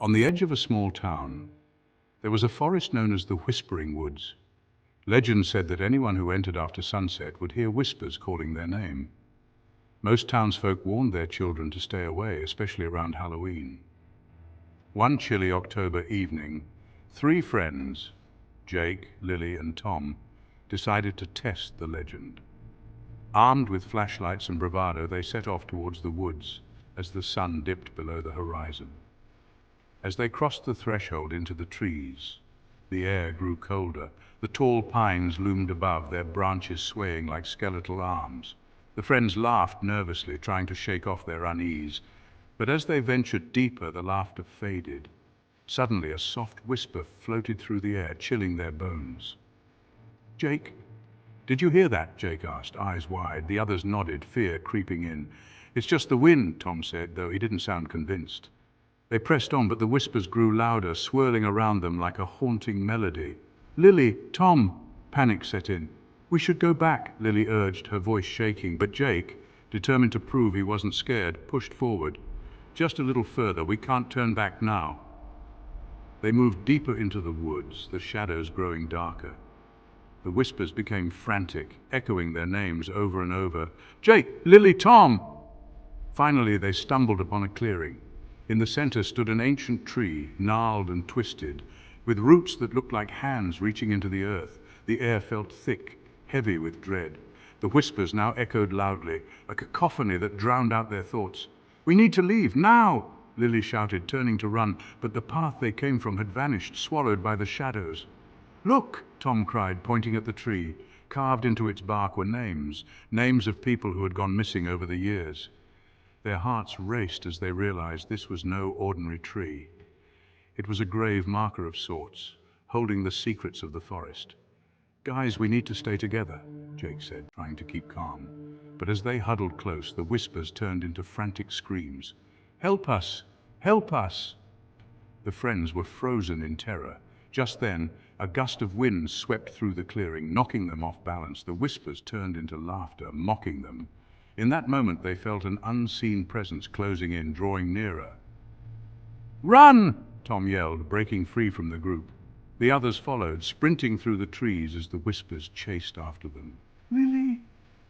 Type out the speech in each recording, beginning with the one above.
On the edge of a small town, there was a forest known as the Whispering Woods. Legend said that anyone who entered after sunset would hear whispers calling their name. Most townsfolk warned their children to stay away, especially around Halloween. One chilly October evening, three friends, Jake, Lily, and Tom, decided to test the legend. Armed with flashlights and bravado, they set off towards the woods as the sun dipped below the horizon. As they crossed the threshold into the trees, the air grew colder. The tall pines loomed above, their branches swaying like skeletal arms. The friends laughed nervously, trying to shake off their unease. But as they ventured deeper, the laughter faded. Suddenly, a soft whisper floated through the air, chilling their bones. "Jake, did you hear that?" Jake asked, eyes wide. The others nodded, fear creeping in. "It's just the wind," Tom said, though he didn't sound convinced. They pressed on, but the whispers grew louder, swirling around them like a haunting melody. "Lily, Tom," panic set in. "We should go back," Lily urged, her voice shaking, but Jake, determined to prove he wasn't scared, pushed forward. "Just a little further, we can't turn back now." They moved deeper into the woods, the shadows growing darker. The whispers became frantic, echoing their names over and over. "Jake, Lily, Tom!" Finally, they stumbled upon a clearing. In the center stood an ancient tree, gnarled and twisted, with roots that looked like hands reaching into the earth. The air felt thick, heavy with dread. The whispers now echoed loudly, a cacophony that drowned out their thoughts. "We need to leave, now!" Lily shouted, turning to run, but the path they came from had vanished, swallowed by the shadows. "Look!" Tom cried, pointing at the tree. Carved into its bark were names, names of people who had gone missing over the years. Their hearts raced as they realized this was no ordinary tree. It was a grave marker of sorts, holding the secrets of the forest. "Guys, we need to stay together," Jake said, trying to keep calm. But as they huddled close, the whispers turned into frantic screams. "Help us! Help us!" The friends were frozen in terror. Just then, a gust of wind swept through the clearing, knocking them off balance. The whispers turned into laughter, mocking them. In that moment, they felt an unseen presence closing in, drawing nearer. "Run!" Tom yelled, breaking free from the group. The others followed, sprinting through the trees as the whispers chased after them. "Lily!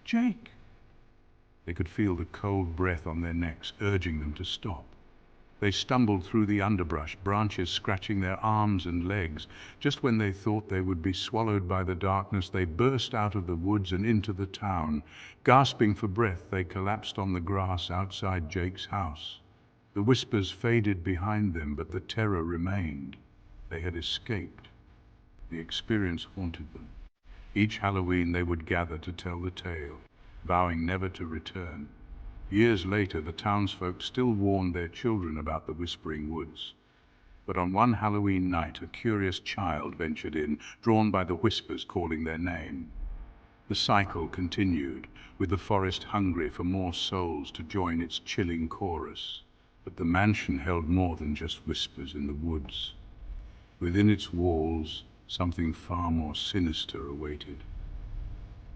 Jake!" They could feel the cold breath on their necks, urging them to stop. They stumbled through the underbrush, branches scratching their arms and legs. Just when they thought they would be swallowed by the darkness, they burst out of the woods and into the town. Gasping for breath, they collapsed on the grass outside Jake's house. The whispers faded behind them, but the terror remained. They had escaped. The experience haunted them. Each Halloween they would gather to tell the tale, vowing never to return. Years later, the townsfolk still warned their children about the Whispering Woods. But on one Halloween night, a curious child ventured in, drawn by the whispers calling their name. The cycle continued, with the forest hungry for more souls to join its chilling chorus. But the mansion held more than just whispers in the woods. Within its walls, something far more sinister awaited.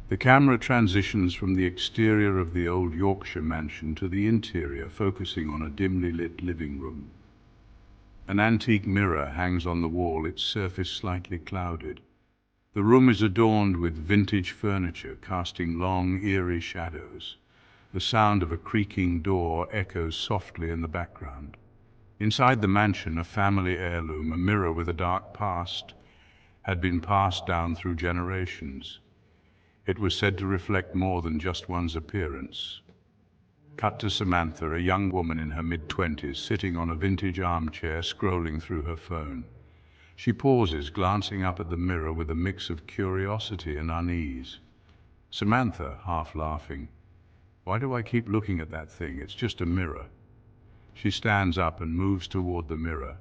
The camera transitions from the exterior of the old Yorkshire mansion to the interior, focusing on a dimly lit living room. An antique mirror hangs on the wall, its surface slightly clouded. The room is adorned with vintage furniture, casting long, eerie shadows. The sound of a creaking door echoes softly in the background. Inside the mansion, a family heirloom, a mirror with a dark past, had been passed down through generations. It was said to reflect more than just one's appearance. Cut to Samantha, a young woman in her mid-twenties, sitting on a vintage armchair, scrolling through her phone. She pauses, glancing up at the mirror with a mix of curiosity and unease. Samantha, half laughing, "Why do I keep looking at that thing? It's just a mirror." She stands up and moves toward the mirror,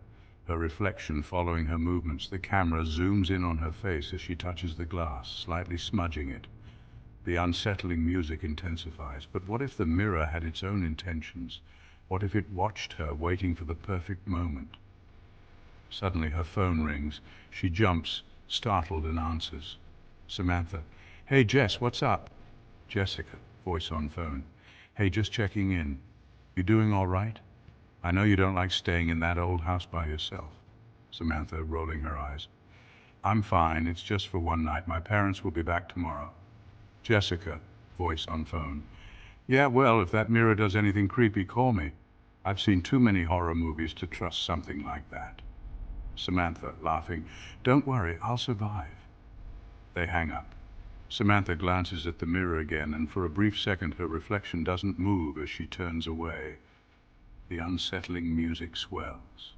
her reflection following her movements. The camera zooms in on her face as she touches the glass, slightly smudging it. The unsettling music intensifies. But what if the mirror had its own intentions? What if it watched her, waiting for the perfect moment? Suddenly her phone rings. She jumps, startled, and answers. Samantha. "Hey Jess, what's up?" Jessica, voice on phone. "Hey, just checking in. You doing all right?" I know you don't like staying in that old house by yourself. Samantha, rolling her eyes. I'm fine, it's just for one night. My parents will be back tomorrow. Jessica, voice on phone. Yeah, well, if that mirror does anything creepy, call me. I've seen too many horror movies to trust something like that. Samantha, laughing. Don't worry, I'll survive. They hang up. Samantha glances at the mirror again, and for a brief second her reflection doesn't move as she turns away. The unsettling music swells.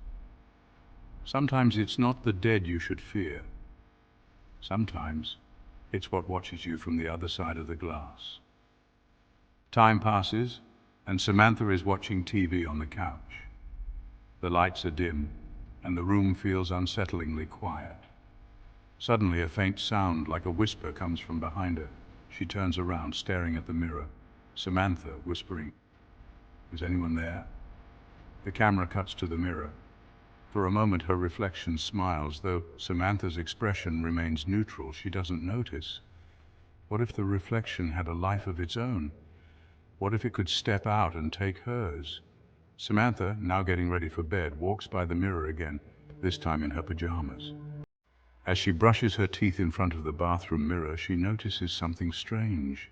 Sometimes it's not the dead you should fear. Sometimes it's what watches you from the other side of the glass. Time passes, and Samantha is watching TV on the couch. The lights are dim, and the room feels unsettlingly quiet. Suddenly, a faint sound, like a whisper, comes from behind her. She turns around, staring at the mirror. Samantha, whispering, "Is anyone there?" The camera cuts to the mirror. For a moment, her reflection smiles, though Samantha's expression remains neutral. She doesn't notice. What if the reflection had a life of its own? What if it could step out and take hers? Samantha, now getting ready for bed, walks by the mirror again, this time in her pajamas. As she brushes her teeth in front of the bathroom mirror, she notices something strange.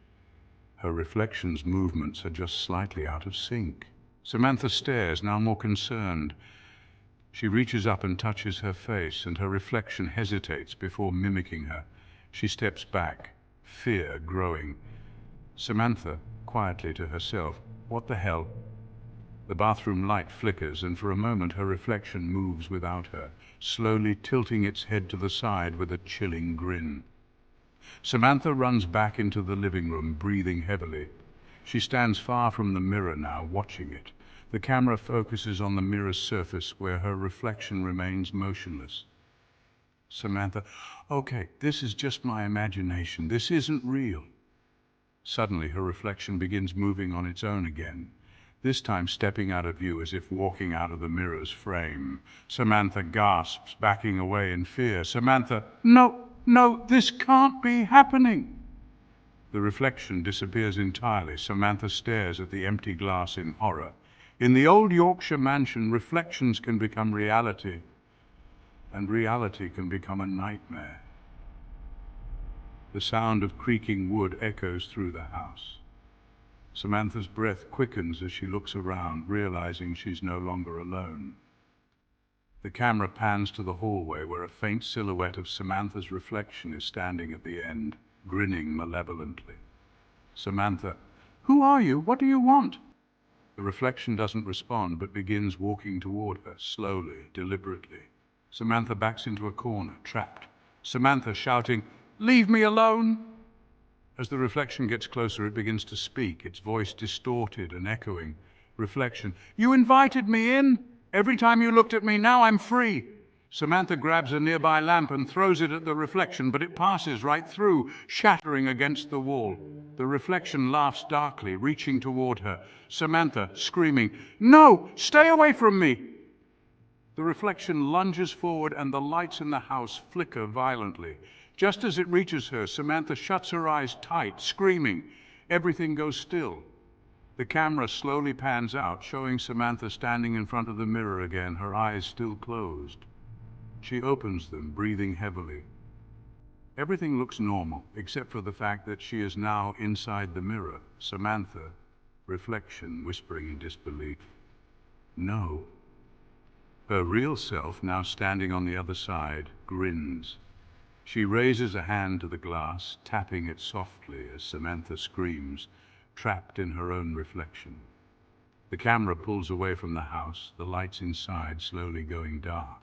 Her reflection's movements are just slightly out of sync. Samantha stares, now more concerned. She reaches up and touches her face, and her reflection hesitates before mimicking her. She steps back, fear growing. Samantha, quietly to herself, "What the hell?" The bathroom light flickers, and for a moment her reflection moves without her, slowly tilting its head to the side with a chilling grin. Samantha runs back into the living room, breathing heavily. She stands far from the mirror now, watching it. The camera focuses on the mirror's surface, where her reflection remains motionless. Samantha, "Okay, this is just my imagination. This isn't real." Suddenly, her reflection begins moving on its own again, this time stepping out of view as if walking out of the mirror's frame. Samantha gasps, backing away in fear. Samantha, "No, no, this can't be happening." The reflection disappears entirely. Samantha stares at the empty glass in horror. In the old Yorkshire mansion, reflections can become reality, and reality can become a nightmare. The sound of creaking wood echoes through the house. Samantha's breath quickens as she looks around, realizing she's no longer alone. The camera pans to the hallway, where a faint silhouette of Samantha's reflection is standing at the end, grinning malevolently. Samantha, "Who are you? What do you want?" The reflection doesn't respond, but begins walking toward her, slowly, deliberately. Samantha backs into a corner, trapped. Samantha shouting, "Leave me alone!" As the reflection gets closer, it begins to speak, its voice distorted and echoing. Reflection, "You invited me in. Every time you looked at me, now I'm free." Samantha grabs a nearby lamp and throws it at the reflection, but it passes right through, shattering against the wall. The reflection laughs darkly, reaching toward her. Samantha, screaming, "No! Stay away from me!" The reflection lunges forward, and the lights in the house flicker violently. Just as it reaches her, Samantha shuts her eyes tight, screaming. Everything goes still. The camera slowly pans out, showing Samantha standing in front of the mirror again, her eyes still closed. She opens them, breathing heavily. Everything looks normal, except for the fact that she is now inside the mirror. Samantha, reflection, whispering in disbelief. "No." Her real self, now standing on the other side, grins. She raises a hand to the glass, tapping it softly as Samantha screams, trapped in her own reflection. The camera pulls away from the house, the lights inside slowly going dark.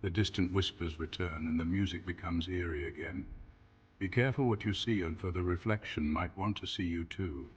The distant whispers return, and the music becomes eerie again. Be careful what you see, for the reflection might want to see you too.